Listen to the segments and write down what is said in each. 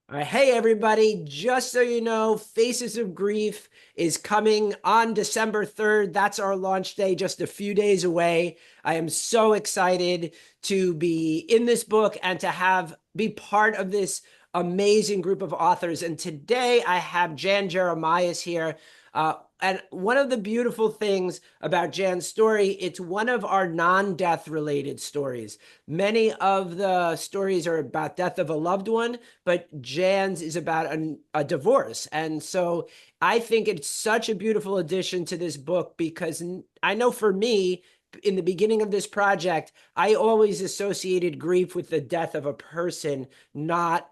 All right. Hey, everybody. Just so you know, Faces of Grief is coming on December 3rd. That's our launch day, just a few days away. I am so excited to be in this book and to be part of this amazing group of authors. And today I have Jan Jeremias here. And one of the beautiful things about Jan's story, it's one of our non-death related stories. Many of the stories are about death of a loved one, but Jan's is about a divorce. And so I think it's such a beautiful addition to this book because I know for me, in the beginning of this project, I always associated grief with the death of a person, not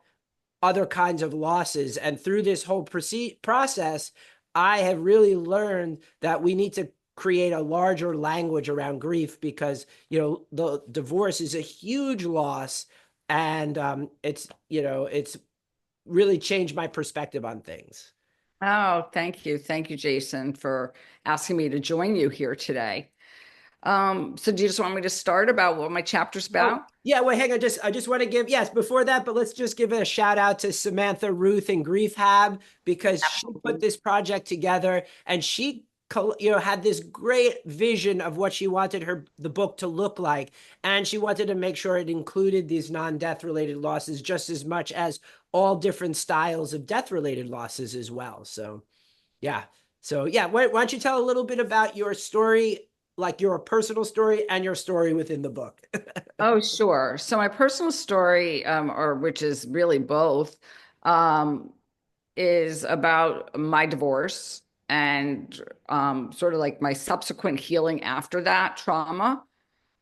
other kinds of losses. And through this whole process, I have really learned that we need to create a larger language around grief because, the divorce is a huge loss. And it's really changed my perspective on things. Oh, thank you. Thank you, Jason, for asking me to join you here today. So do you just want me to start about what my chapter's Oh, about? yeah. Wait, hang on. I just want to give, yes, before that, but let's just give a shout out to Samantha Ruth and Grief Hab because she put Absolutely. this project together and she, had this great vision of what she wanted the book to look like. And she wanted to make sure it included these non-death related losses just as much as all different styles of death related losses as well. So, yeah. So, yeah, why don't you tell a little bit about your story, like your personal story and your story within the book? Oh, sure. So my personal story, or which is really both, um, is about my divorce and sort of like my subsequent healing after that trauma.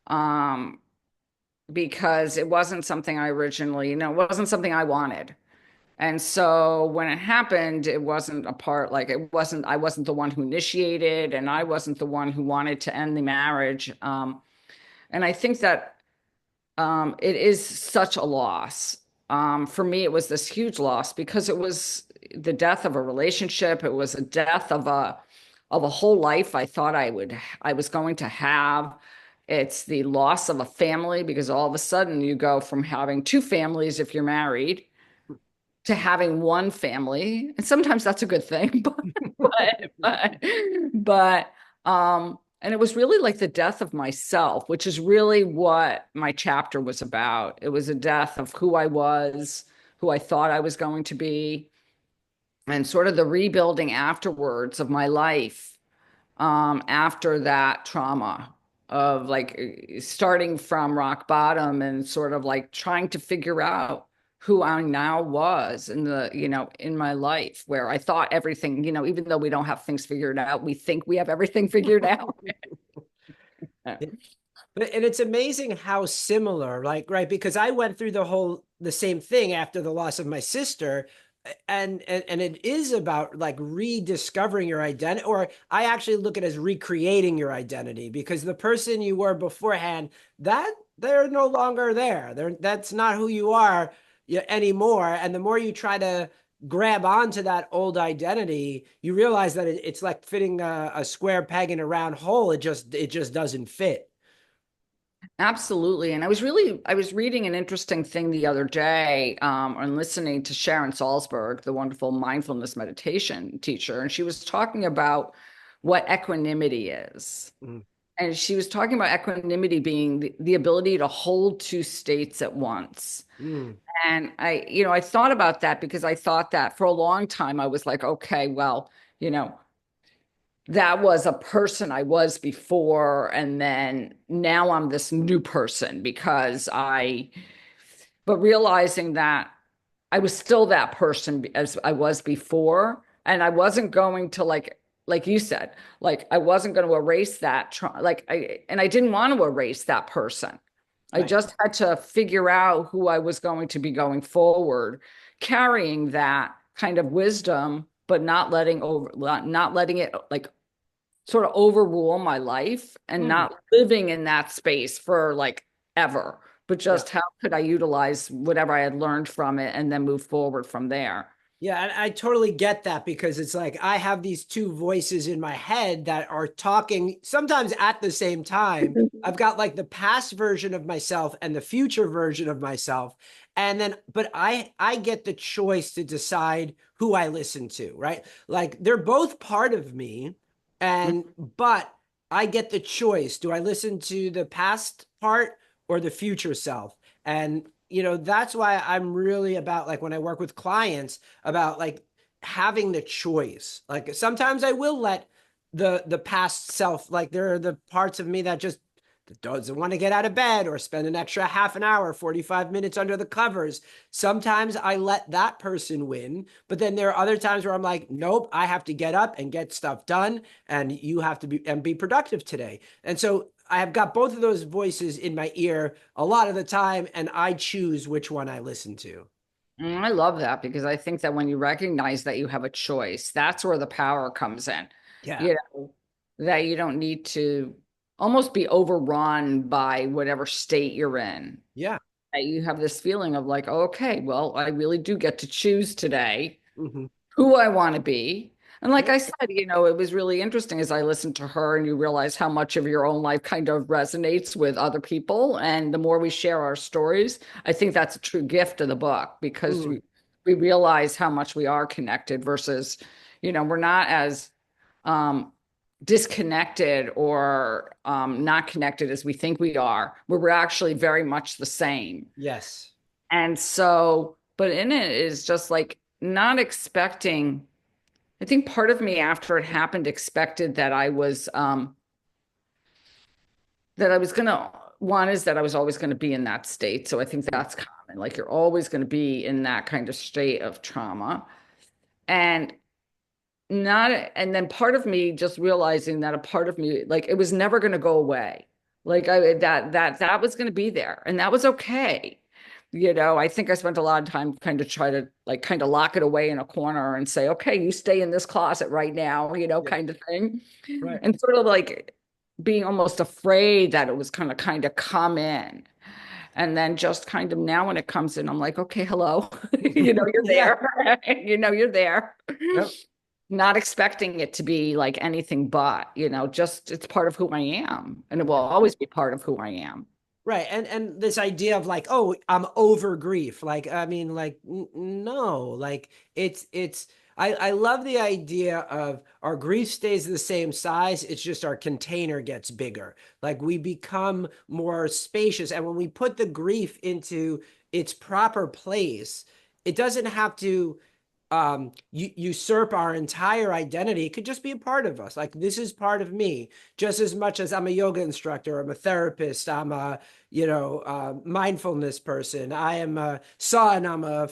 Um, because it wasn't something I originally, it wasn't something I wanted. And so when it happened, it wasn't a part, like I wasn't the one who initiated, and I wasn't the one who wanted to end the marriage. And I think that it is such a loss. For me, it was this huge loss because it was the death of a relationship. It was a death of a whole life I was going to have. It's the loss of a family because all of a sudden you go from having two families if you're married to having one family. And sometimes that's a good thing, and it was really like the death of myself, which is really what my chapter was about. It was a death of who I was, who I thought I was going to be, and sort of the rebuilding afterwards of my life after that trauma of like starting from rock bottom and sort of like trying to figure out who I now was in in my life where I thought everything, even though we don't have things figured out, we think we have everything figured out. And it's amazing how similar, like, right? Because I went through the same thing after the loss of my sister. And it is about like rediscovering your identity, or I actually look at it as recreating your identity because the person you were beforehand, that they're no longer there. That's not who you are anymore. And the more you try to grab onto that old identity, you realize that it's like fitting a square peg in a round hole. It just doesn't fit. Absolutely. And I was reading an interesting thing the other day, and listening to Sharon Salzberg, the wonderful mindfulness meditation teacher, and she was talking about what equanimity is. Mm. And she was talking about equanimity being the ability to hold two states at once. Mm. And I thought about that because I thought that for a long time I was like, okay, well, you know, that was a person I was before, and then now I'm this new person but realizing that I was still that person as I was before, and I wasn't going to like you said, like I wasn't going to erase and I didn't want to erase that person. I Right. just had to figure out who I was going to be going forward, carrying that kind of wisdom, but not letting it like sort of overrule my life and Mm. not living in that space for like ever, but Yeah. just how could I utilize whatever I had learned from it and then move forward from there. Yeah, and I totally get that because it's like I have these two voices in my head that are talking sometimes at the same time. I've got like the past version of myself and the future version of myself. And then, but I get the choice to decide who I listen to, right? Like they're both part of me, and but I get the choice. Do I listen to the past part or the future self? And that's why I'm really about, like, when I work with clients, about like having the choice. Like sometimes I will let the past self, like there are the parts of me that just doesn't want to get out of bed or spend an extra half an hour, 45 minutes under the covers. Sometimes I let that person win, but then there are other times where I'm like, nope, I have to get up and get stuff done, and you have to be productive today. And so I have got both of those voices in my ear a lot of the time, and I choose which one I listen to. I love that because I think that when you recognize that you have a choice, that's where the power comes in. Yeah. You know, that you don't need to almost be overrun by whatever state you're in. Yeah. That you have this feeling of like, okay, well, I really do get to choose today Hmm. who I want to be. And like Yep. I said, it was really interesting as I listened to her and you realize how much of your own life kind of resonates with other people. And the more we share our stories, I think that's a true gift of the book because Mm. we realize how much we are connected versus, we're not as um, disconnected or not connected as we think we are, where we're actually very much the same. Yes. And so, but in it is just like not expecting. I think part of me after it happened expected that I was gonna one is that I was always gonna be in that state. So I think Mm. that's common. Like you're always gonna be in that kind of state of trauma. And not and then part of me just realizing that a part of me, like it was never gonna go away. Like that was gonna be there and that was okay. I think I spent a lot of time kind of try to like kind of lock it away in a corner and say, okay, you stay in this closet right now, Yeah. kind of thing. Right. And sort of like being almost afraid that it was kind of come in. And then just kind of now when it comes in, I'm like, okay, hello. You're Yeah. there. You're there. Yep. Not expecting it to be like anything but, just it's part of who I am. And it will Yeah. always be part of who I am. Right. And this idea of like, oh, I'm over grief. Like, I mean, like, no, like it's I love the idea of our grief stays the same size. It's just our container gets bigger. Like we become more spacious. And when we put the grief into its proper place, it doesn't have to usurp our entire identity. It could just be a part of us. Like this is part of me, just as much as I'm a yoga instructor, I'm a therapist, I'm a mindfulness person, I am a son, I'm a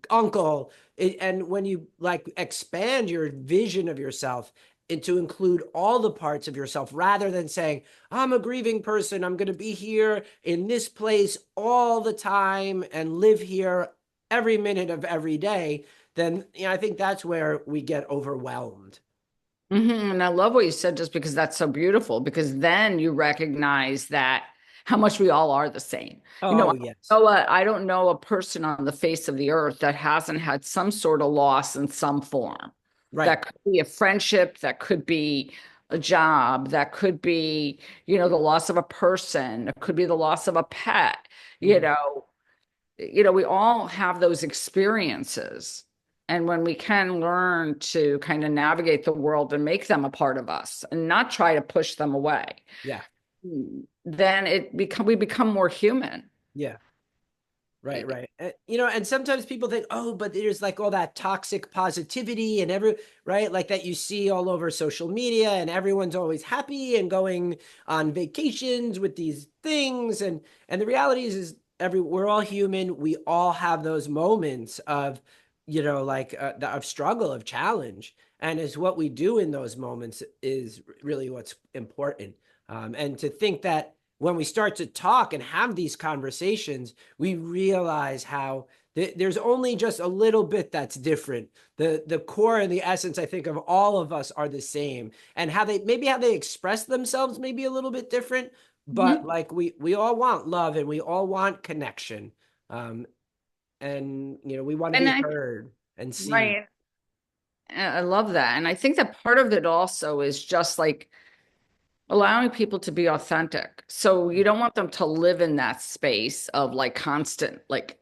uncle. And when you like expand your vision of yourself and to include all the parts of yourself rather than saying, I'm a grieving person, I'm going to be here in this place all the time and live here every minute of every day, then I think that's where we get overwhelmed. And I love what you said just because that's so beautiful, because then you recognize that how much we all are the same. Oh, yes. I don't know a person on the face of the earth that hasn't had some sort of loss in some form. Right. That could be a friendship, that could be a job, that could be, the loss of a person, it could be the loss of a pet, you Mhm. know, we all have those experiences. And when we can learn to kind of navigate the world and make them a part of us and not try to push them away, Yeah. then we become more human. Yeah. Right, right. And sometimes people think, oh, but there's like all that toxic positivity and right, like that you see all over social media, and everyone's always happy and going on vacations with these things. And the reality is we're all human. We all have those moments of, like of struggle, of challenge. And it's what we do in those moments is really what's important. And to think that when we start to talk and have these conversations, we realize how there's only just a little bit that's different. The core and the essence, I think, of all of us are the same, and how they express themselves may be a little bit different, but Mhm. like we all want love and we all want connection, um, and we want to And be I, heard and seen. right. I love that. And I think that part of it also is just like allowing people to be authentic. So you don't want them to live in that space of like constant, like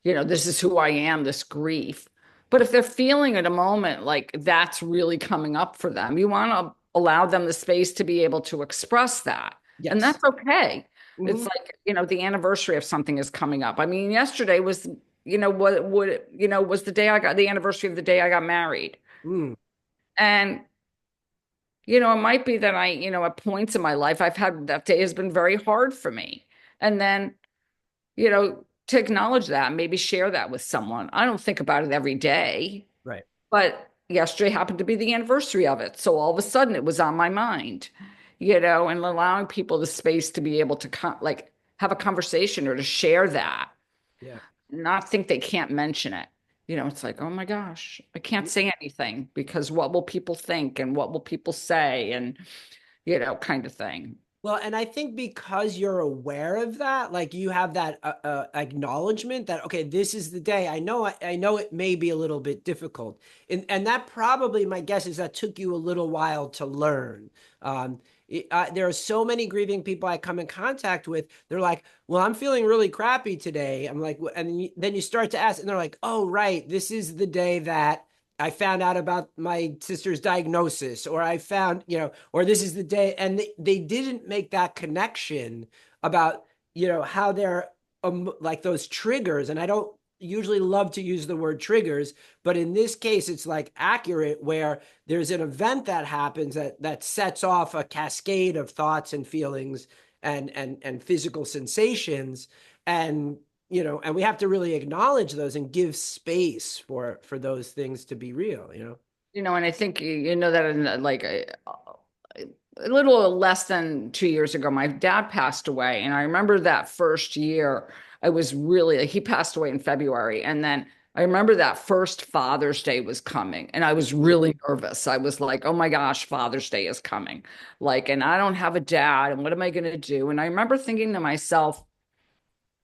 this is who I am, this grief. But if they're feeling at a moment like that's really coming up for them, you want to allow them the space to be able to express that. And Yes. that's okay. It's Hmm. like, the anniversary of something is coming up. I mean, yesterday was, was the day I got the anniversary of the day I got married. Mm, And, it might be that at points in my life, I've had that day has been very hard for me. And then to acknowledge that, maybe share that with someone. I don't think about it every day, right. but yesterday happened to be the anniversary of it. So all of a sudden it was on my mind, and allowing people the space to be able to like have a conversation or to share that, Yeah. not think they can't mention it. It's like, oh my gosh, I can't say anything because what will people think and what will people say and, kind of thing. Well, and I think because you're aware of that, like you have that acknowledgement that okay, this is the day. I know it may be a little bit difficult, and that probably my guess is that took you a little while to learn. There are so many grieving people I come in contact with. They're like, "Well, I'm feeling really crappy today." I'm like, and then you start to ask, and they're like, "Oh, right, this is the day that." I found out about my sister's diagnosis, or I found, or this is the day. And they didn't make that connection about, how they're like those triggers. And I don't usually love to use the word triggers, but in this case, it's like accurate where there's an event that happens that sets off a cascade of thoughts and feelings and physical sensations. And and we have to really acknowledge those and give space for those things to be real. And I think you know that in like a little less than 2 years ago, my dad passed away, and I remember that first year. I was really he passed away in February, and then I remember that first Father's Day was coming, and I was really nervous. I was like, "Oh my gosh, Father's Day is coming!" Like, and I don't have a dad, and what am I going to do? And I remember thinking to myself,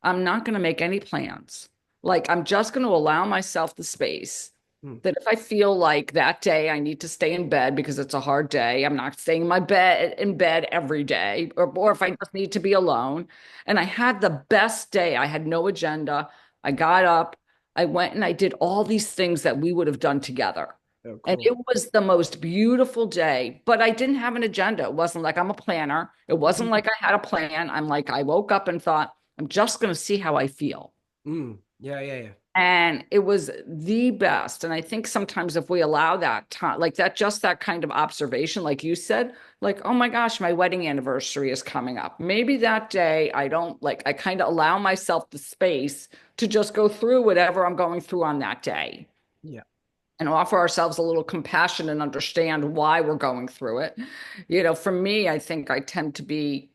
I'm not going to make any plans. Like, I'm just going to allow myself the space Hmm. that if I feel like that day I need to stay in bed because it's a hard day, I'm not staying in bed every day, or if I just need to be alone. And I had the best day. I had no agenda. I got up, I went and I did all these things that we would have done together. Oh, And cool. it was the most beautiful day, but I didn't have an agenda. It wasn't like I'm a planner. It wasn't like I had a plan. I'm like, I woke up and thought, I'm just going to see how I feel. Yeah, yeah, yeah. And it was the best. And I think sometimes if we allow that time, like that, just that kind of observation, like you said, like, oh my gosh, my wedding anniversary is coming up. Maybe that day I don't like, I kind of allow myself the space to just go through whatever I'm going through on that day Yeah. and offer ourselves a little compassion and understand why we're going through it. For me, I think I tend to be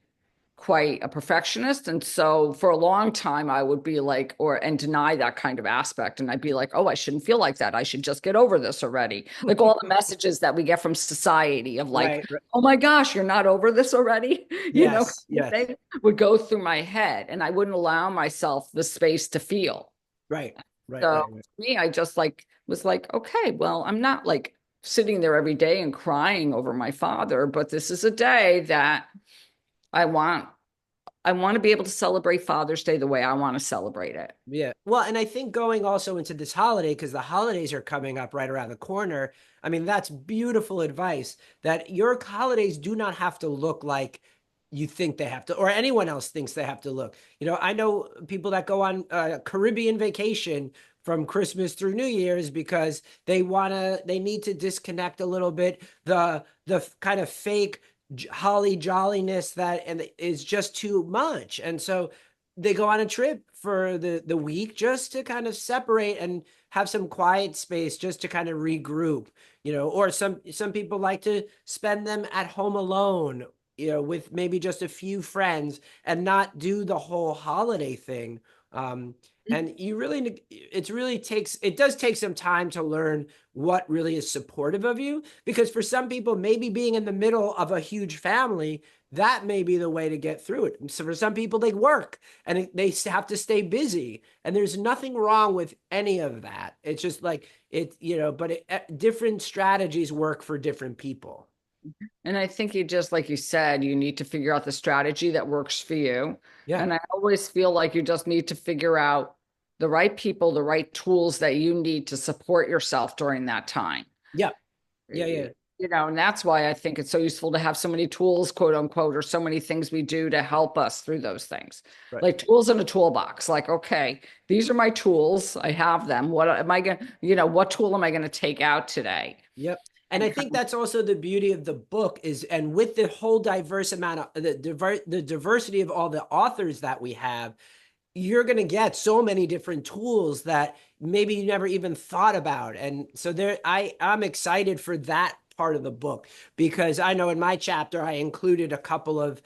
quite a perfectionist. And so for a long time, I would be like, and deny that kind of aspect. And I'd be like, oh, I shouldn't feel like that. I should just get over this already. Like all the messages that we get from society of like, Right, right. oh my gosh, you're not over this already, Yes, kind of yes. thing would go through my head. And I wouldn't allow myself the space to feel. Right, right, So right, right. for me, I just like was like, okay, well, I'm not like sitting there every day and crying over my father, but this is a day that I want I want to be able to celebrate Father's Day the way I want to celebrate it. Yeah. Well, and I think going also into this holiday, because the holidays are coming up right around the corner. I mean, that's beautiful advice that your holidays do not have to look like you think they have to, or anyone else thinks they have to look. I know people that go on a Caribbean vacation from Christmas through New Year's because they need to disconnect a little bit. The kind of fake holly jolliness that and is just too much. And so they go on a trip for the week just to kind of separate and have some quiet space just to kind of regroup, or some people like to spend them at home alone, with maybe just a few friends and not do the whole holiday thing. And it does take some time to learn what really is supportive of you, because for some people, maybe being in the middle of a huge family, that may be the way to get through it. So for some people, they work and they have to stay busy, and there's nothing wrong with any of that. It's just like different strategies work for different people. And I think you just, like you said, you need to figure out the strategy that works for you. Yeah. And I always feel like you just need to figure out the right people, the right tools that you need to support yourself during that time. Yeah. Yeah. You Yeah. know, and that's why I think it's so useful to have so many tools, quote unquote, or so many things we do to help us through those things. Right. Like tools in a toolbox. Like, okay, these are my tools. I have them. What am I going to, what tool am I going to take out today? Yep. And And I kind think of, that's also the beauty of the book is, and with the whole diverse amount of the diversity of all the authors that we have, you're going to get so many different tools that maybe you never even thought about. And so I'm excited for that part of the book, because I know in my chapter I included a couple of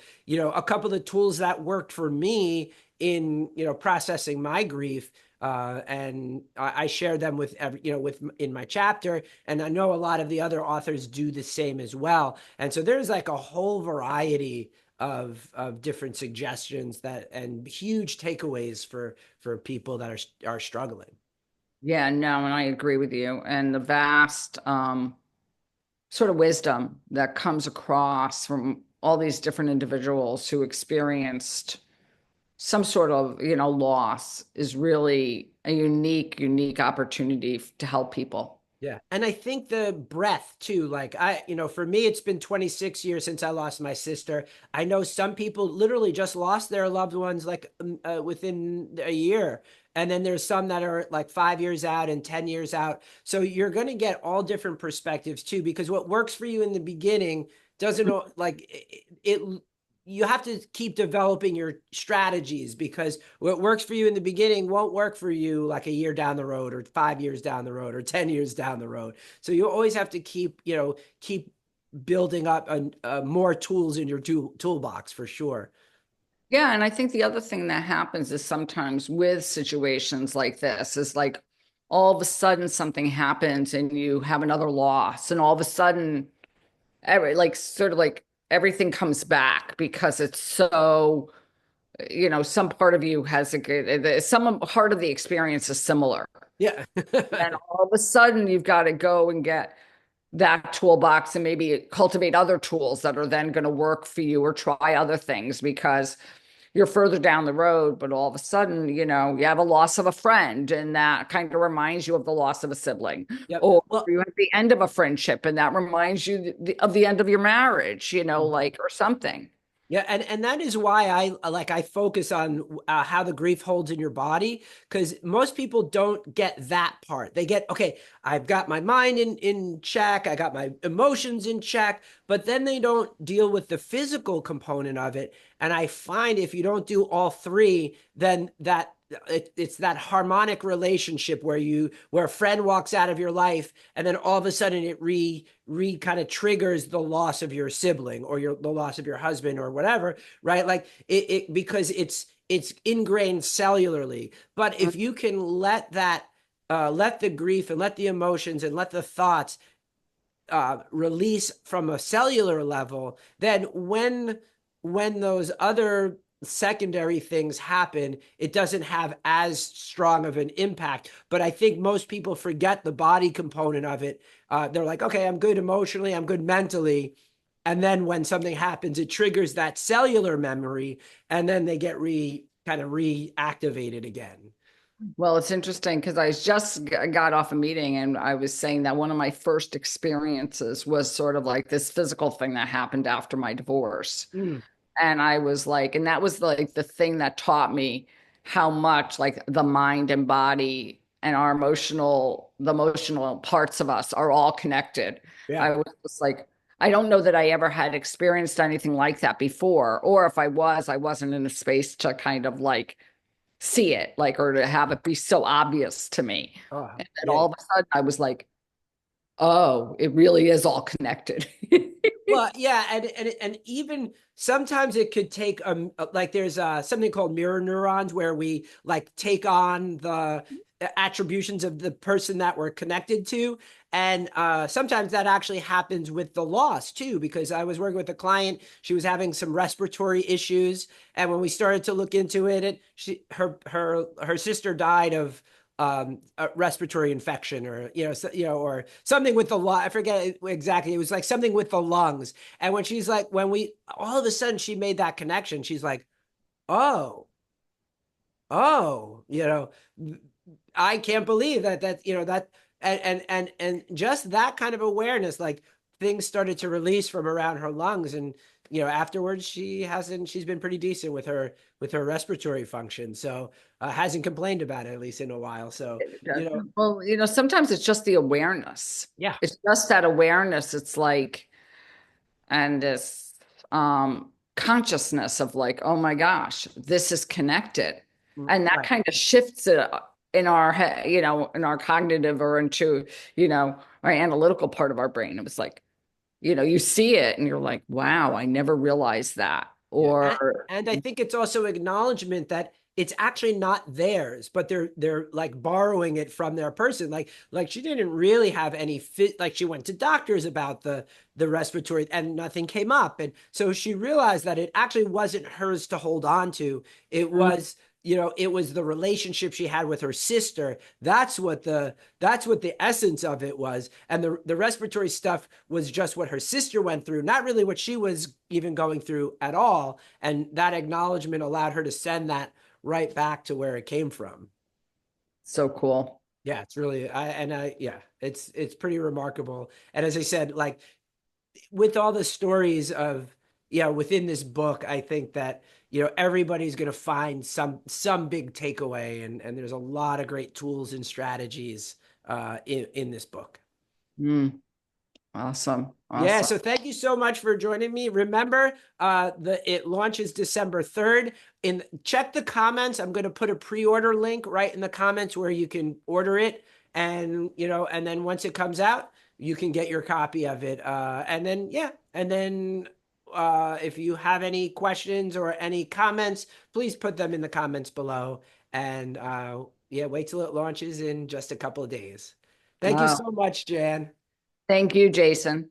tools that worked for me in, processing my grief. And I shared them with with in my chapter, and I know a lot of the other authors do the same as well. And so there's like a whole variety of different suggestions that, and huge takeaways for people that are struggling. yeah, no, and I agree with you. And the vast sort of wisdom that comes across from all these different individuals who experienced some sort of, loss is really a unique opportunity to help people. Yeah. And I think the breath too, like for me, it's been 26 years since I lost my sister. I know some people literally just lost their loved ones like within a year. And then there's some that are like 5 years out and 10 years out. So you're going to get all different perspectives too, because what works for you in the beginning doesn't like it you have to keep developing your strategies, because what works for you in the beginning won't work for you like a year down the road or 5 years down the road or 10 years down the road. So you always have to keep building up more tools in your toolbox for sure. Yeah, and I think the other thing that happens is sometimes with situations like this is like all of a sudden something happens and you have another loss, and all of a sudden like sort of like everything comes back because it's so, some part of you has some part of the experience is similar. Yeah. And all of a sudden you've got to go and get that toolbox and maybe cultivate other tools that are then going to work for you, or try other things because you're further down the road. But all of a sudden, you have a loss of a friend, and that kind of reminds you of the loss of a sibling, Yep. or Well, you have the end of a friendship and that reminds you of the end of your marriage, like, or something. yeah, and that is why I focus on how the grief holds in your body, because most people don't get that part. They get, okay, I've got my mind in check, I got my emotions in check, but then they don't deal with the physical component of it. And I find if you don't do all three, then it's that harmonic relationship where a friend walks out of your life, and then all of a sudden it re kind of triggers the loss of your sibling or the loss of your husband or whatever, right? Like it because it's ingrained cellularly. But if you can let the grief and let the emotions and let the thoughts release from a cellular level, then when those other secondary things happen, it doesn't have as strong of an impact. But I think most people forget the body component of it. They're like, okay, I'm good emotionally, I'm good mentally. And then when something happens, it triggers that cellular memory, and then they get kind of reactivated again. Well, it's interesting because I just got off a meeting and I was saying that one of my first experiences was sort of like this physical thing that happened after my divorce. Mm, And I was like, and that was like the thing that taught me how much like the mind and body and the emotional parts of us are all connected. yeah. I was just like, I don't know that I ever had experienced anything like that before. Or if I wasn't in a space to kind of like see it, like, or to have it be so obvious to me. Oh, And then yeah. all of a sudden I was like, oh, it really is all connected. Well, yeah, and even sometimes it could take like there's something called mirror neurons, where we like take on the attributions of the person that we're connected to, and sometimes that actually happens with the loss too. Because I was working with a client, she was having some respiratory issues, and when we started to look into it, her sister died of a respiratory infection, or or something with the lung. I forget exactly. It was like something with the lungs. And when we all of a sudden she made that connection, she's like, oh, Oh, I can't believe that and just that kind of awareness, like things started to release from around her lungs, and afterwards she's been pretty decent with her respiratory function, so hasn't complained about it at least in a while. So Well, sometimes it's just the awareness. yeah. It's just that awareness. It's like, and this consciousness of like, oh my gosh, this is connected. And that Right. kind of shifts it in our head, in our cognitive or into, our analytical part of our brain. It was like, you see it and you're like, wow, I never realized that. Yeah, Or and I think it's also acknowledgement that it's actually not theirs, but they're like borrowing it from their person. Like she didn't really have any fit. Like she went to doctors about the respiratory, and nothing came up, and so she realized that it actually wasn't hers to hold on to. It was it was the relationship she had with her sister. That's what the essence of it was, and the respiratory stuff was just what her sister went through, not really what she was even going through at all. And that acknowledgement allowed her to send that right back to where it came from. so cool. Yeah, it's really yeah, it's pretty remarkable. And as I said, like with all the stories of within this book, I think that everybody's going to find some big takeaway, and there's a lot of great tools and strategies in this book. Mm, awesome. Yeah, Awesome. so thank you so much for joining me. Remember, it launches December 3rd. Check the comments. I'm going to put a pre-order link right in the comments where you can order it. And then once it comes out, you can get your copy of it. And then if you have any questions or any comments, please put them in the comments below. And yeah, wait till it launches in just a couple of days. Thank you Wow. so much, Jan. Thank you, Jason.